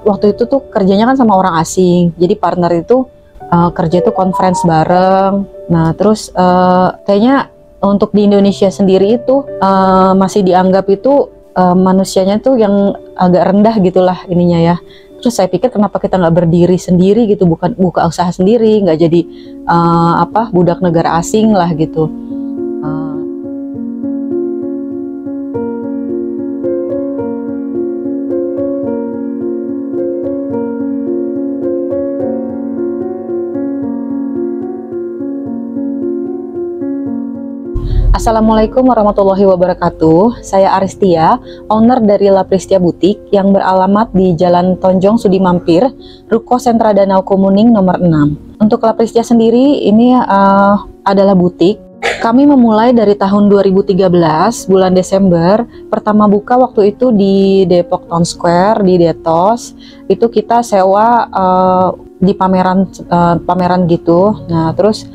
waktu itu tuh kerjanya kan sama orang asing, jadi partner itu kerja itu conference bareng. Nah terus kayaknya untuk di Indonesia sendiri itu masih dianggap itu manusianya tuh yang agak rendah gitulah ininya ya. Terus saya pikir kenapa kita nggak berdiri sendiri gitu, bukan buka usaha sendiri, nggak jadi budak negara asing lah gitu. Assalamualaikum warahmatullahi wabarakatuh. Saya Aristia, owner dari La Pristia Butik yang beralamat di Jalan Tonjong Sudi Mampir, Ruko Sentra Danau Kemuning nomor 6. Untuk La Pristia sendiri ini adalah butik. Kami memulai dari tahun 2013 bulan Desember. Pertama buka waktu itu di Depok Town Square di Detos. Itu kita sewa di pameran gitu. Nah, terus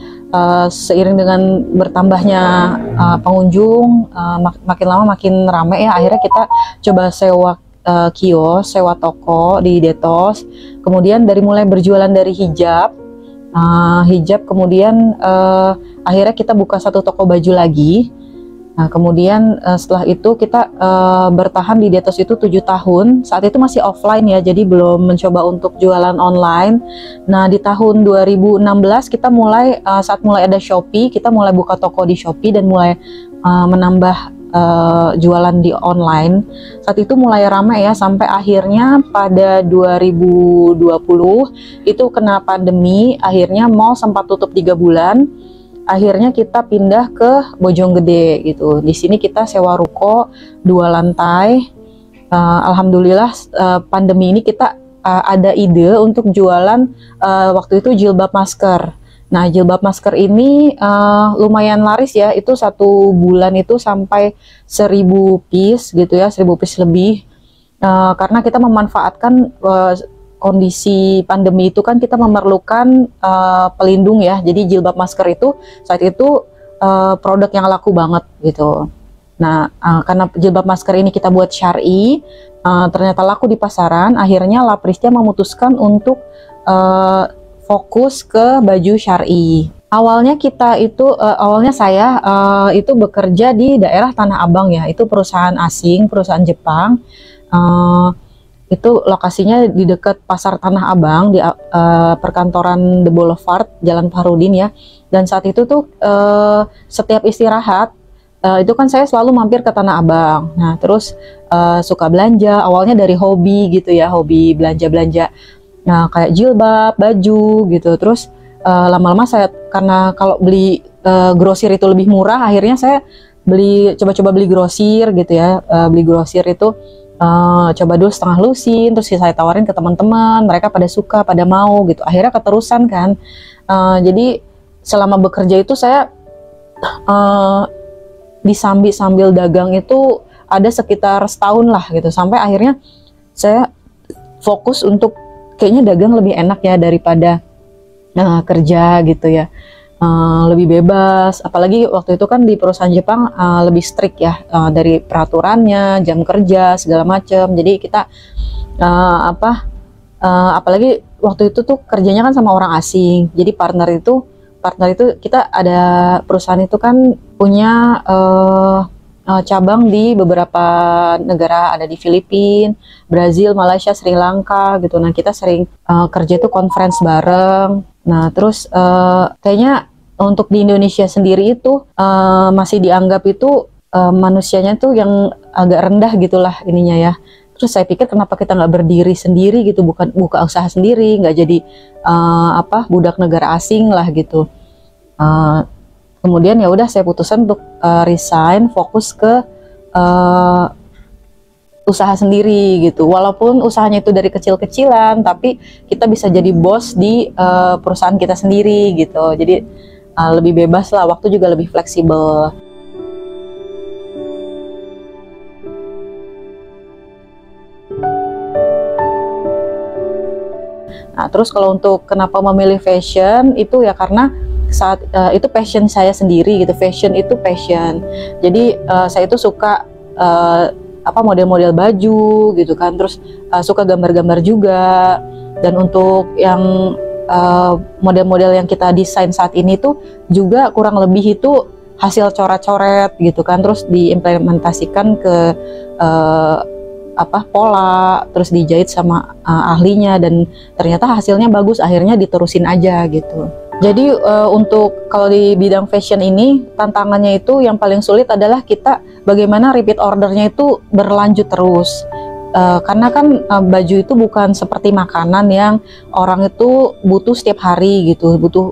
seiring dengan bertambahnya pengunjung, makin lama makin ramai ya, akhirnya kita coba sewa kios, sewa toko di Detos. Kemudian mulai berjualan dari hijab, kemudian akhirnya kita buka satu toko baju lagi. Nah, kemudian setelah itu kita bertahan di Detos itu 7 tahun. Saat itu masih offline ya, jadi belum mencoba untuk jualan online. Nah, di tahun 2016 kita saat mulai ada Shopee, kita mulai buka toko di Shopee dan mulai menambah jualan di online. Saat itu mulai ramai ya, sampai akhirnya pada 2020 itu kena pandemi, akhirnya mall sempat tutup 3 bulan. Akhirnya kita pindah ke Bojonggede gitu. Di sini kita sewa ruko 2 lantai. Alhamdulillah pandemi ini kita ada ide untuk jualan waktu itu jilbab masker. Nah, jilbab masker ini lumayan laris ya. Itu 1 bulan itu sampai 1000 piece gitu ya, 1000 piece lebih. Karena kita memanfaatkan kondisi pandemi itu kan kita memerlukan pelindung ya. Jadi jilbab masker itu saat itu produk yang laku banget gitu. Nah, karena jilbab masker ini kita buat syar'i, ternyata laku di pasaran. Akhirnya La Pristia memutuskan untuk fokus ke baju syar'i. Awalnya saya itu bekerja di daerah Tanah Abang ya. Itu perusahaan asing, perusahaan Jepang. Itu lokasinya di dekat Pasar Tanah Abang di perkantoran The Boulevard Jalan Fahrudin ya. Dan saat itu tuh setiap istirahat itu kan saya selalu mampir ke Tanah Abang. Nah, terus suka belanja, awalnya dari hobi gitu ya, hobi belanja-belanja. Nah, kayak jilbab, baju gitu. Terus lama-lama saya, karena kalau beli grosir itu lebih murah, akhirnya saya coba-coba beli grosir gitu ya. Beli grosir itu coba dulu setengah lusin, terus saya tawarin ke teman-teman, mereka pada suka, pada mau gitu. Akhirnya keterusan kan. Jadi selama bekerja itu saya sambil dagang itu ada sekitar setahun lah gitu. Sampai akhirnya saya fokus untuk kayaknya dagang lebih enak ya daripada kerja gitu ya. Lebih bebas, apalagi waktu itu kan di perusahaan Jepang lebih strict ya dari peraturannya, jam kerja segala macam. Jadi kita apalagi waktu itu tuh kerjanya kan sama orang asing, jadi partner itu kita ada perusahaan itu kan punya cabang di beberapa negara, ada di Filipina, Brazil, Malaysia, Sri Lanka gitu. Nah, kita sering kerja itu conference bareng. Nah, terus kayaknya untuk di Indonesia sendiri itu masih dianggap itu manusianya tuh yang agak rendah gitulah ininya ya. Terus saya pikir kenapa kita nggak berdiri sendiri gitu, bukan buka usaha sendiri, nggak jadi budak negara asing lah gitu. Kemudian ya udah saya putuskan untuk resign, fokus ke usaha sendiri gitu. Walaupun usahanya itu dari kecil-kecilan, tapi kita bisa jadi bos di perusahaan kita sendiri gitu. Jadi lebih bebas lah, waktu juga lebih fleksibel. Nah, terus kalau untuk kenapa memilih fashion itu ya karena saat itu passion saya sendiri gitu. Fashion itu passion. Jadi saya itu suka apa model-model baju gitu kan, terus suka gambar-gambar juga. Dan untuk yang model-model yang kita desain saat ini tuh juga kurang lebih itu hasil coret-coret gitu kan, terus diimplementasikan ke pola, terus dijahit sama ahlinya, dan ternyata hasilnya bagus, akhirnya diterusin aja gitu. Jadi untuk kalau di bidang fashion ini tantangannya itu yang paling sulit adalah kita bagaimana repeat ordernya itu berlanjut terus. Karena kan baju itu bukan seperti makanan yang orang itu butuh setiap hari gitu, butuh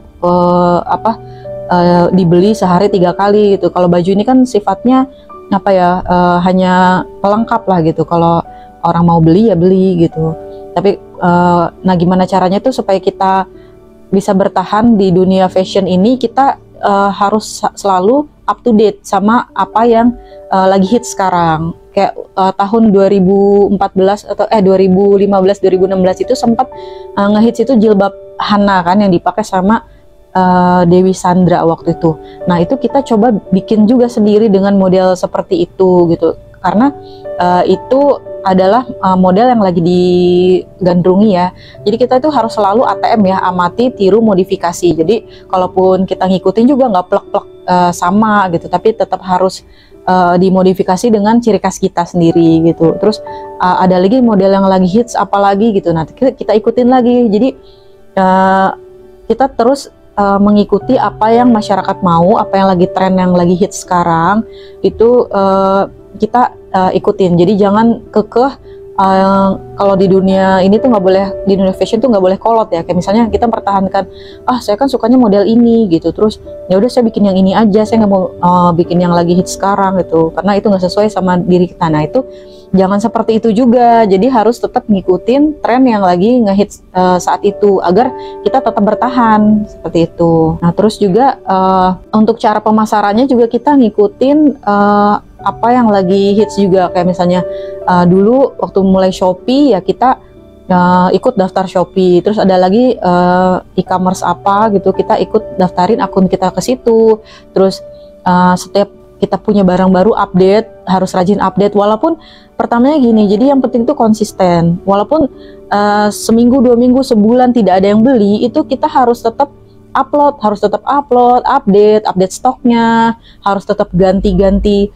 dibeli sehari 3 kali gitu. Kalau baju ini kan sifatnya hanya pelengkap lah gitu. Kalau orang mau beli ya beli gitu. Tapi nah gimana caranya tuh supaya kita bisa bertahan di dunia fashion ini, kita harus selalu up to date sama apa yang lagi hit sekarang. Kayak tahun 2014 atau 2015 2016 itu sempat ngehits itu jilbab Hana kan, yang dipakai sama Dewi Sandra waktu itu. Nah itu kita coba bikin juga sendiri dengan model seperti itu gitu, karena itu adalah model yang lagi digandrungi ya. Jadi kita itu harus selalu ATM ya, amati, tiru, modifikasi. Jadi kalaupun kita ngikutin juga nggak plek-plek sama gitu, tapi tetap harus dimodifikasi dengan ciri khas kita sendiri gitu. Terus ada lagi model yang lagi hits apalagi gitu, nanti kita ikutin lagi. Jadi kita terus mengikuti apa yang masyarakat mau, apa yang lagi tren, yang lagi hits sekarang itu kita ikutin. Jadi jangan kekeh. Kalau di dunia ini tuh nggak boleh, di dunia fashion tuh nggak boleh kolot ya. Kayak misalnya kita mempertahankan, saya kan sukanya model ini gitu, terus ya udah saya bikin yang ini aja, saya nggak mau bikin yang lagi hits sekarang gitu, karena itu nggak sesuai sama diri kita. Nah itu jangan seperti itu juga. Jadi harus tetap ngikutin tren yang lagi ngehits saat itu agar kita tetap bertahan seperti itu. Nah terus juga untuk cara pemasarannya juga kita ngikutin apa yang lagi hits juga. Kayak misalnya dulu waktu mulai Shopee ya kita ikut daftar Shopee, terus ada lagi e-commerce apa gitu, kita ikut daftarin akun kita ke situ. Terus setiap kita punya barang baru update, harus rajin update. Walaupun pertamanya gini, jadi yang penting tuh konsisten. Walaupun seminggu, 2 minggu, sebulan tidak ada yang beli, itu kita harus tetap upload, update stoknya, harus tetap ganti-ganti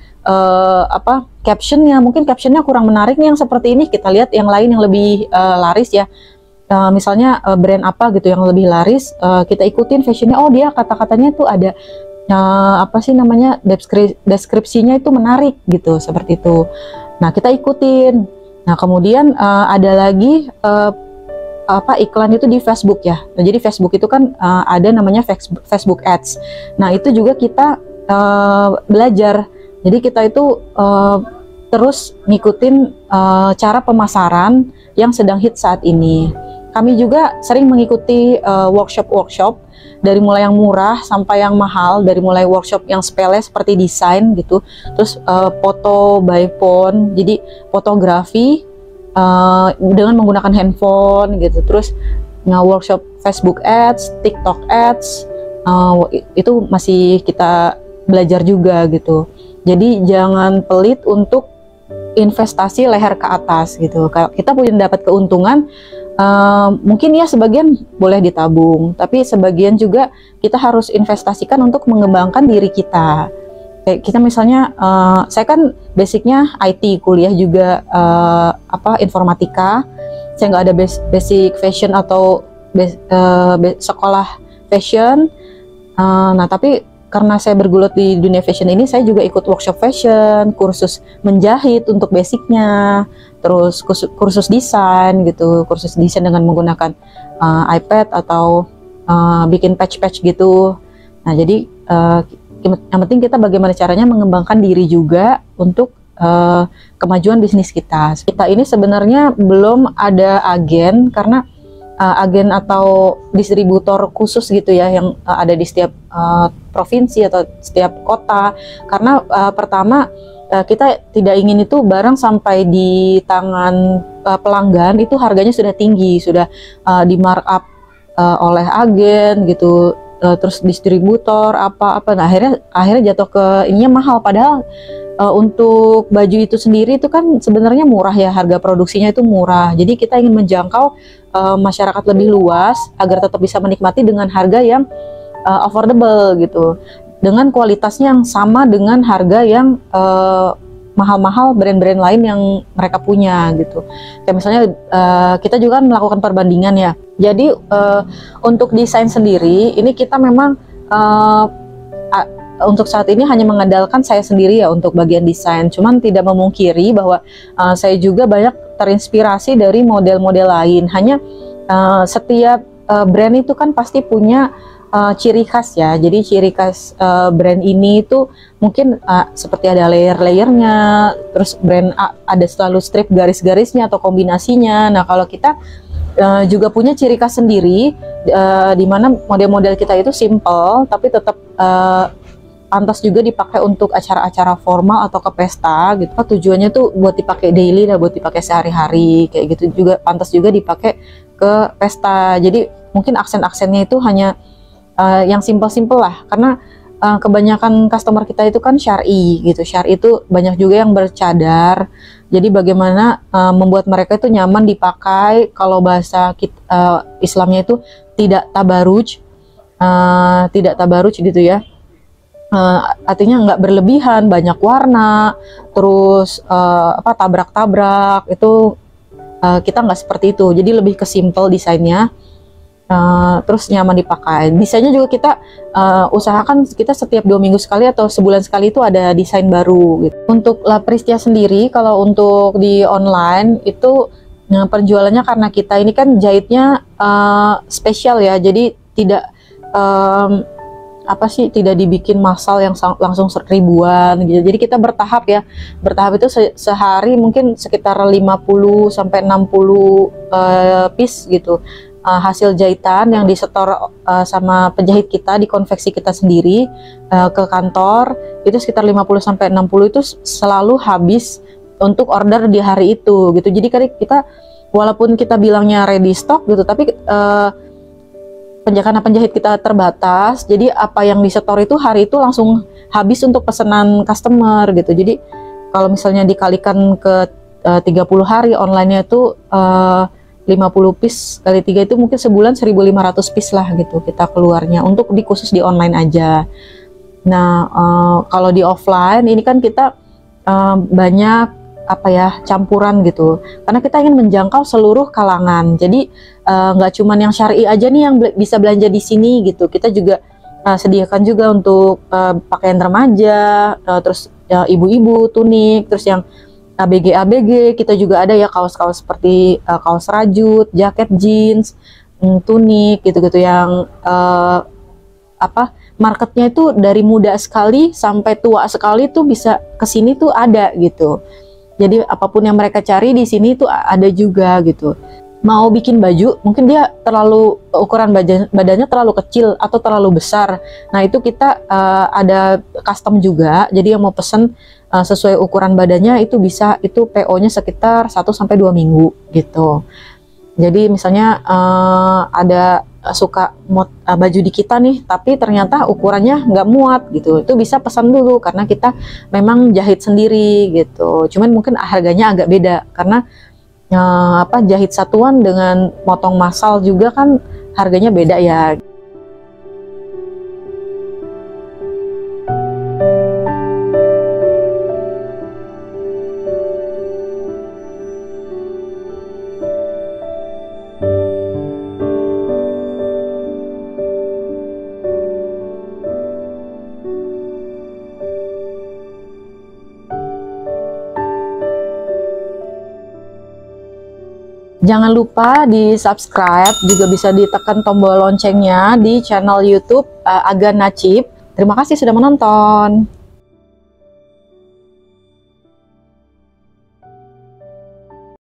captionnya. Mungkin captionnya kurang menarik nih yang seperti ini, kita lihat yang lain yang lebih laris ya. Misalnya brand apa gitu yang lebih laris, kita ikutin fashionnya. Oh dia kata-katanya tuh ada deskripsinya itu menarik gitu, seperti itu. Nah kita ikutin. Nah kemudian ada lagi iklan itu di Facebook ya. Nah, jadi Facebook itu kan ada namanya Facebook Ads. Nah itu juga kita belajar. Jadi kita itu terus ngikutin cara pemasaran yang sedang hit saat ini. Kami juga sering mengikuti workshop dari mulai yang murah sampai yang mahal, dari mulai workshop yang sepele seperti desain gitu, terus foto by phone, jadi fotografi dengan menggunakan handphone gitu, terus workshop Facebook Ads, TikTok Ads, itu masih kita belajar juga gitu. Jadi jangan pelit untuk investasi leher ke atas gitu. Kalau kita punya dapat keuntungan, mungkin ya sebagian boleh ditabung, tapi sebagian juga kita harus investasikan untuk mengembangkan diri kita. Kayak kita misalnya, saya kan basicnya IT, kuliah juga informatika. Saya nggak ada basic fashion atau sekolah fashion. Nah tapi karena saya bergulat di dunia fashion ini, saya juga ikut workshop fashion, kursus menjahit untuk basicnya, terus kursus desain gitu, kursus desain dengan menggunakan iPad atau bikin patch-patch gitu. Nah jadi yang penting kita bagaimana caranya mengembangkan diri juga untuk kemajuan bisnis kita. Kita ini sebenarnya belum ada agen, karena agen atau distributor khusus gitu ya yang ada di setiap provinsi atau setiap kota. Karena pertama kita tidak ingin itu barang sampai di tangan pelanggan itu harganya sudah tinggi, sudah di markup oleh agen gitu. terus distributor apa-apa. Nah, akhirnya jatuh ke ininya mahal, padahal untuk baju itu sendiri itu kan sebenarnya murah ya, harga produksinya itu murah. Jadi kita ingin menjangkau masyarakat lebih luas agar tetap bisa menikmati dengan harga yang affordable gitu, dengan kualitasnya yang sama dengan harga yang mahal-mahal brand-brand lain yang mereka punya gitu. Kayak misalnya kita juga kan melakukan perbandingan ya. Jadi untuk desain sendiri ini kita memang untuk saat ini hanya mengandalkan saya sendiri ya untuk bagian desain. Cuman tidak memungkiri bahwa saya juga banyak terinspirasi dari model-model lain. Hanya setiap brand itu kan pasti punya ciri khas ya. Jadi ciri khas brand ini itu mungkin seperti ada layer-layernya, terus brand ada selalu strip garis-garisnya atau kombinasinya. Nah, kalau kita juga punya ciri khas sendiri, di mana model-model kita itu simple tapi tetap pantas juga dipakai untuk acara-acara formal atau ke pesta gitu. Tujuannya tuh buat dipakai daily lah, buat dipakai sehari-hari kayak gitu, juga pantas juga dipakai ke pesta. Jadi mungkin aksen-aksennya itu hanya yang simple-simple lah, karena kebanyakan customer kita itu kan syar'i gitu. Syar'i itu banyak juga yang bercadar. Jadi bagaimana membuat mereka itu nyaman dipakai, kalau bahasa Islamnya itu tidak tabaruj, gitu ya. Artinya nggak berlebihan, banyak warna, terus tabrak-tabrak itu kita nggak seperti itu. Jadi lebih ke simple desainnya, terus nyaman dipakai. Desainnya juga kita usahakan kita setiap 2 minggu sekali atau sebulan sekali itu ada desain baru gitu. Untuk La Pristia sendiri, kalau untuk di online itu penjualannya, karena kita ini kan jahitnya spesial ya, jadi tidak tidak dibikin massal yang langsung ribuan gitu. Jadi kita bertahap ya. Bertahap itu sehari mungkin sekitar 50 sampai 60 piece gitu. Hasil jahitan yang disetor sama penjahit kita di konveksi kita sendiri ke kantor, itu sekitar 50 sampai 60 itu selalu habis untuk order di hari itu gitu. Jadi kita walaupun kita bilangnya ready stock gitu, tapi karena penjahit kita terbatas, jadi apa yang disetor itu hari itu langsung habis untuk pesanan customer gitu. Jadi kalau misalnya dikalikan ke 30 hari online-nya itu 50 piece kali 3 itu mungkin sebulan 1.500 piece lah gitu kita keluarnya, untuk khusus di online aja. Nah, kalau di offline ini kan kita banyak campuran gitu, karena kita ingin menjangkau seluruh kalangan. Jadi nggak cuman yang syar'i aja nih yang bisa belanja di sini gitu. Kita juga sediakan juga untuk pakaian remaja, terus ibu-ibu tunik, terus yang ABG kita juga ada ya, kaos-kaos seperti kaos rajut, jaket jeans, tunik gitu-gitu yang marketnya itu dari muda sekali sampai tua sekali tuh bisa kesini tuh ada gitu. Jadi apapun yang mereka cari di sini tuh ada juga gitu. Mau bikin baju, mungkin dia ukuran badannya terlalu kecil atau terlalu besar. Nah, itu kita ada custom juga. Jadi yang mau pesen sesuai ukuran badannya itu bisa, itu PO-nya sekitar 1 sampai 2 minggu gitu. Jadi misalnya ada suka baju di kita nih, tapi ternyata ukurannya nggak muat gitu, itu bisa pesan dulu karena kita memang jahit sendiri gitu. Cuman mungkin harganya agak beda karena jahit satuan dengan motong massal juga kan harganya beda ya. Jangan lupa di subscribe, juga bisa ditekan tombol loncengnya di channel YouTube Aga Nachib. Terima kasih sudah menonton.